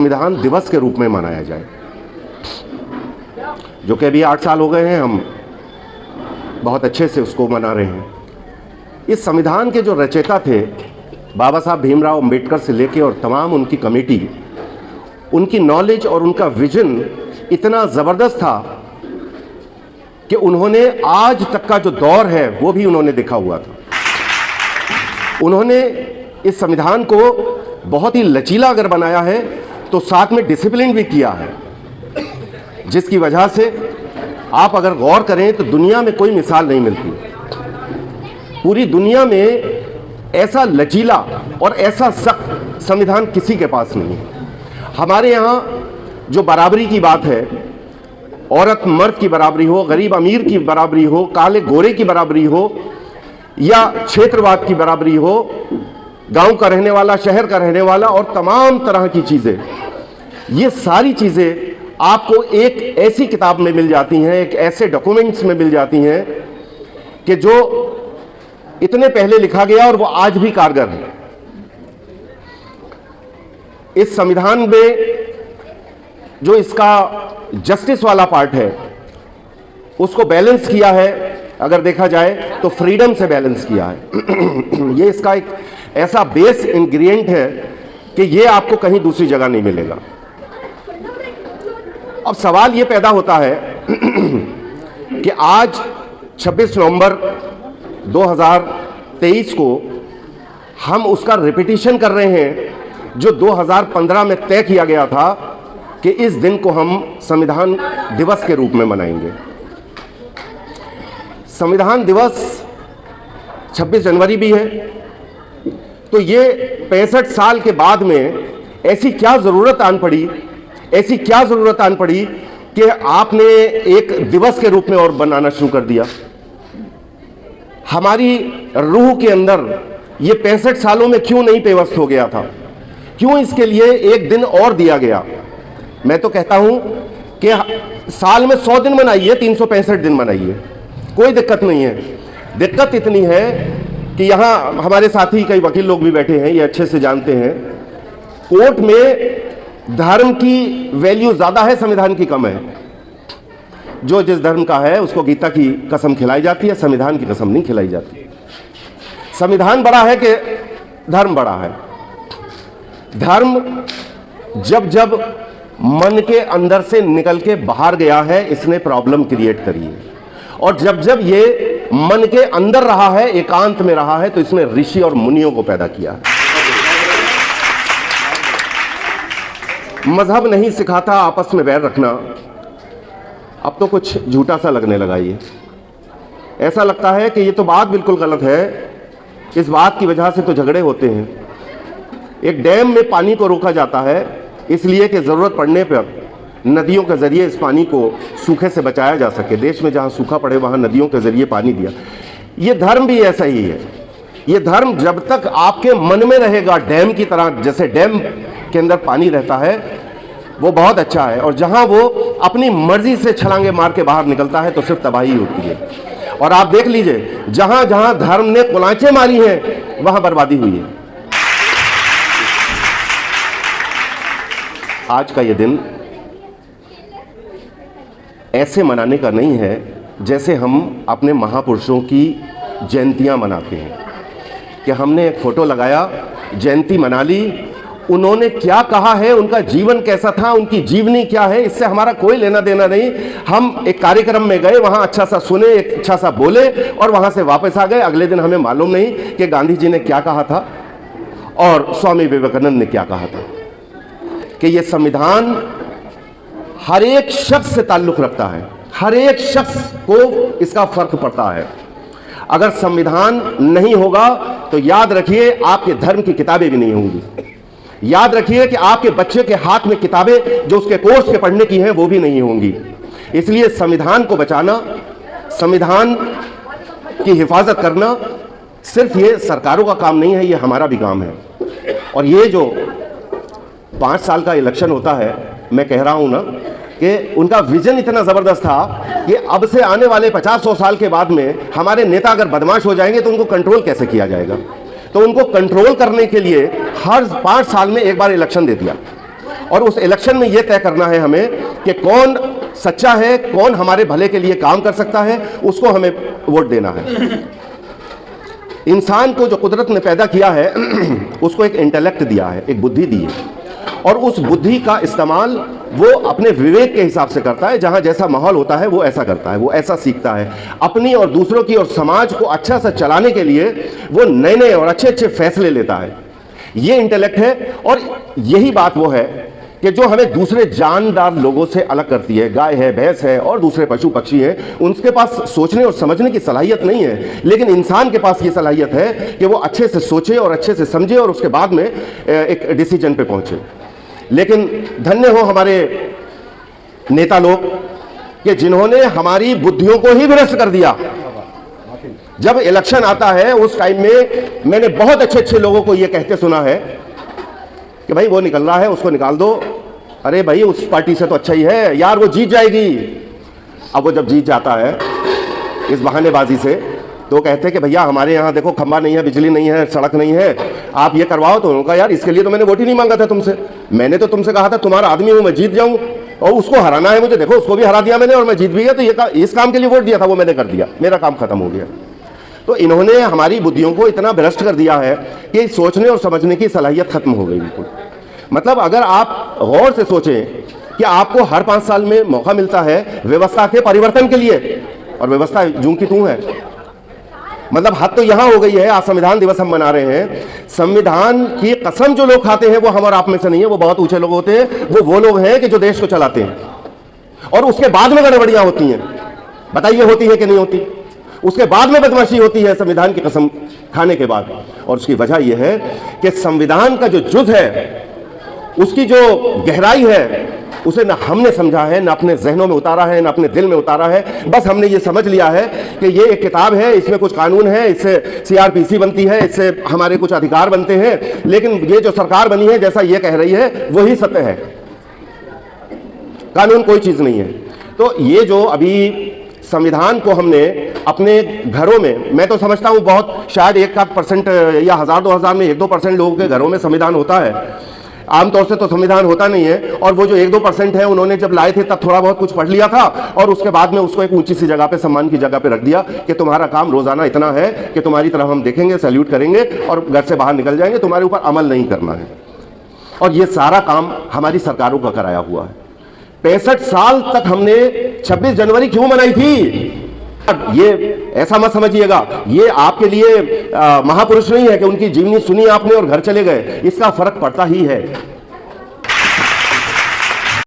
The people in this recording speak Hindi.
संविधान दिवस के रूप में मनाया जाए, जो कि अभी 8 साल हो गए हैं, हम बहुत अच्छे से उसको मना रहे हैं। इस संविधान के जो रचयिता थे बाबा साहब भीमराव अंबेडकर से लेके और तमाम उनकी कमेटी, उनकी नॉलेज और उनका विजन इतना ज़बरदस्त था कि उन्होंने आज तक का जो दौर है वो भी उन्होंने देखा हुआ था। उन्होंने इस संविधान को बहुत ही लचीला अगर बनाया है तो साथ में डिसिप्लिन भी किया है, जिसकी वजह से आप अगर गौर करें तो दुनिया में कोई मिसाल नहीं मिलती। पूरी दुनिया में ऐसा लचीला और ऐसा सख्त संविधान किसी के पास नहीं है। हमारे यहाँ जो बराबरी की बात है, औरत मर्द की बराबरी हो, गरीब अमीर की बराबरी हो, काले गोरे की बराबरी हो या क्षेत्रवाद की बराबरी हो, गांव का रहने वाला, शहर का रहने वाला और तमाम तरह की चीज़ें, ये सारी चीज़ें आपको एक ऐसी किताब में मिल जाती हैं, एक ऐसे डॉक्यूमेंट्स में मिल जाती हैं कि जो इतने पहले लिखा गया और वो आज भी कारगर है। इस संविधान में जो इसका जस्टिस वाला पार्ट है उसको बैलेंस किया है, अगर देखा जाए तो फ्रीडम से बैलेंस किया है। ये इसका एक ऐसा बेस इंग्रेडिएंट है कि ये आपको कहीं दूसरी जगह नहीं मिलेगा। अब सवाल ये पैदा होता है कि आज 26 नवंबर 2023 को हम उसका रिपीटिशन कर रहे हैं जो 2015 में तय किया गया था कि इस दिन को हम संविधान दिवस के रूप में मनाएंगे। संविधान दिवस 26 जनवरी भी है, तो ये 65 साल के बाद में ऐसी क्या ज़रूरत आन पड़ी कि आपने एक दिवस के रूप में और बनाना शुरू कर दिया। हमारी रूह के अंदर ये 65 सालों में क्यों नहीं पेवस्त हो गया था? क्यों इसके लिए एक दिन और दिया गया? मैं तो कहता हूं कि साल में 100 दिन मनाइए, 365 दिन मनाइए, कोई दिक्कत नहीं है। दिक्कत इतनी है कि यहाँ हमारे साथी कई वकील लोग भी बैठे हैं, ये अच्छे से जानते हैं, कोर्ट में धर्म की वैल्यू ज़्यादा है, संविधान की कम है। जो जिस धर्म का है उसको गीता की कसम खिलाई जाती है, संविधान की कसम नहीं खिलाई जाती। संविधान बड़ा है कि धर्म बड़ा है? धर्म जब जब मन के अंदर से निकल के बाहर गया है, इसने प्रॉब्लम क्रिएट करी है, और जब जब ये मन के अंदर रहा है, एकांत में रहा है, तो इसने ऋषि और मुनियों को पैदा किया है। मजहब नहीं सिखाता आपस में बैर रखना। अब तो कुछ झूठा सा लगने लगा। ये ऐसा लगता है कि ये तो बात बिल्कुल गलत है, इस बात की वजह से तो झगड़े होते हैं। एक डैम में पानी को रोका जाता है इसलिए कि ज़रूरत पड़ने पर नदियों के ज़रिए इस पानी को सूखे से बचाया जा सके। देश में जहाँ सूखा पड़े वहाँ नदियों के ज़रिए पानी दिया। ये धर्म भी ऐसा ही है। ये धर्म जब तक आपके मन में रहेगा, डैम की तरह, जैसे डैम के अंदर पानी रहता है, वो बहुत अच्छा है, और जहाँ वो अपनी मर्जी से छलांगे मार के बाहर निकलता है तो सिर्फ तबाही होती है। और आप देख लीजिए, जहाँ जहाँ धर्म ने कुलांचे मारी हैं वहाँ बर्बादी हुई है। आज का ये दिन ऐसे मनाने का नहीं है जैसे हम अपने महापुरुषों की जयंतियाँ मनाते हैं, कि हमने एक फ़ोटो लगाया, जयंती मना ली, उन्होंने क्या कहा है, उनका जीवन कैसा था, उनकी जीवनी क्या है, इससे हमारा कोई लेना देना नहीं। हम एक कार्यक्रम में गए, वहाँ अच्छा सा सुने, एक अच्छा सा बोले और वहाँ से वापस आ गए। अगले दिन हमें मालूम नहीं कि गांधी जी ने क्या कहा था और स्वामी विवेकानंद ने क्या कहा था। कि ये संविधान हर एक शख्स से ताल्लुक़ रखता है, हर एक शख्स को इसका फ़र्क पड़ता है। अगर संविधान नहीं होगा तो याद रखिए आपके धर्म की किताबें भी नहीं होंगी। याद रखिए कि आपके बच्चे के हाथ में किताबें जो उसके कोर्स के पढ़ने की हैं वो भी नहीं होंगी। इसलिए संविधान को बचाना, संविधान की हिफाजत करना सिर्फ ये सरकारों का काम नहीं है, ये हमारा भी काम है। और ये जो 5 साल का इलेक्शन होता है, मैं कह रहा हूँ ना कि उनका विजन इतना ज़बरदस्त था कि अब से आने वाले 50-100 साल के बाद में हमारे नेता अगर बदमाश हो जाएंगे तो उनको कंट्रोल कैसे किया जाएगा। तो उनको कंट्रोल करने के लिए हर 5 साल में एक बार इलेक्शन दे दिया और उस इलेक्शन में यह तय करना है हमें कि कौन सच्चा है, कौन हमारे भले के लिए काम कर सकता है, उसको हमें वोट देना है। इंसान को जो कुदरत ने पैदा किया है उसको एक इंटेलेक्ट दिया है, एक बुद्धि दी है, और उस बुद्धि का इस्तेमाल वो अपने विवेक के हिसाब से करता है। जहां जैसा माहौल होता है वो ऐसा करता है, वो ऐसा सीखता है। अपनी और दूसरों की और समाज को अच्छा से चलाने के लिए वो नए नए और अच्छे अच्छे फैसले लेता है। ये इंटेलेक्ट है, और यही बात वो है कि जो हमें दूसरे जानदार लोगों से अलग करती है। गाय है, भैंस है और दूसरे पशु पक्षी हैं, उनके पास सोचने और समझने की सलाहियत नहीं है, लेकिन इंसान के पास ये सलाहियत है कि वो अच्छे से सोचे और अच्छे से समझे और उसके बाद में एक डिसीजन पे पहुंचे। लेकिन धन्य हो हमारे नेता लोग कि जिन्होंने हमारी बुद्धियों को ही भ्रष्ट कर दिया। जब इलेक्शन आता है उस टाइम में मैंने बहुत अच्छे अच्छे लोगों को यह कहते सुना है कि भाई वो निकल रहा है, उसको निकाल दो। अरे भाई उस पार्टी से तो अच्छा ही है यार, वो जीत जाएगी। अब वो जब जीत जाता है इस बहानेबाजी से, तो कहते हैं कि भैया हमारे यहाँ देखो खंबा नहीं है, बिजली नहीं है, सड़क नहीं है, आप ये करवाओ। तो उन्होंने कहा यार इसके लिए तो मैंने वोट ही नहीं मांगा था तुमसे, मैंने तो तुमसे कहा था तुम्हारा आदमी हूँ मैं, जीत जाऊँ, और उसको हराना है मुझे, देखो उसको भी हरा दिया मैंने और मैं जीत भी गया। तो ये इस काम के लिए वोट दिया था, वो मैंने कर दिया, मेरा काम खत्म हो गया। तो इन्होंने हमारी बुद्धियों को इतना भ्रष्ट कर दिया है कि सोचने और समझने की सलाहियत खत्म हो गई बिल्कुल। मतलब अगर आप गौर से सोचें कि आपको हर 5 साल में मौका मिलता है व्यवस्था के परिवर्तन के लिए, और व्यवस्था जूं की तूं है। मतलब हद तो यहां हो गई है, आज संविधान दिवस हम मना रहे हैं, संविधान की कसम जो लोग खाते हैं वो हम और आप में से नहीं है, वो बहुत ऊंचे लोग होते हैं, वो लोग हैं कि जो देश को चलाते हैं। और उसके बाद में गड़बड़ियां होती हैं, बताइए होती है कि नहीं होती? उसके बाद में बदमाशी होती है संविधान की कसम खाने के बाद। और उसकी वजह यह है कि संविधान का जो जुज है, उसकी जो गहराई है, उसे ना हमने समझा है, ना अपने जहनों में उतारा है, ना अपने दिल में उतारा है। बस हमने ये समझ लिया है कि ये एक किताब है, इसमें कुछ कानून है, इससे सीआरपीसी बनती है, इससे हमारे कुछ अधिकार बनते हैं, लेकिन ये जो सरकार बनी है जैसा ये कह रही है वही सत्य है, कानून कोई चीज नहीं है। तो ये जो अभी संविधान को हमने अपने घरों में, मैं तो समझता हूं बहुत शायद 1% या 1000-2000 में 1-2% लोगों के घरों में संविधान होता है, आमतौर से तो संविधान होता नहीं है। और वो जो 1-2% है, उन्होंने जब लाए थे तब थोड़ा बहुत कुछ पढ़ लिया था और उसके बाद में उसको एक ऊंची सी जगह पे, सम्मान की जगह पे रख दिया कि तुम्हारा काम रोजाना इतना है कि तुम्हारी तरफ हम देखेंगे, सैल्यूट करेंगे और घर से बाहर निकल जाएंगे, तुम्हारे ऊपर अमल नहीं करना है। और ये सारा काम हमारी सरकारों का कराया हुआ है। 65 साल तक हमने 26 जनवरी क्यों मनाई थी? ये ऐसा मत समझिएगा, ये आपके लिए महापुरुष नहीं है कि उनकी जीवनी सुनी आपने और घर चले गए, इसका फर्क पड़ता ही है।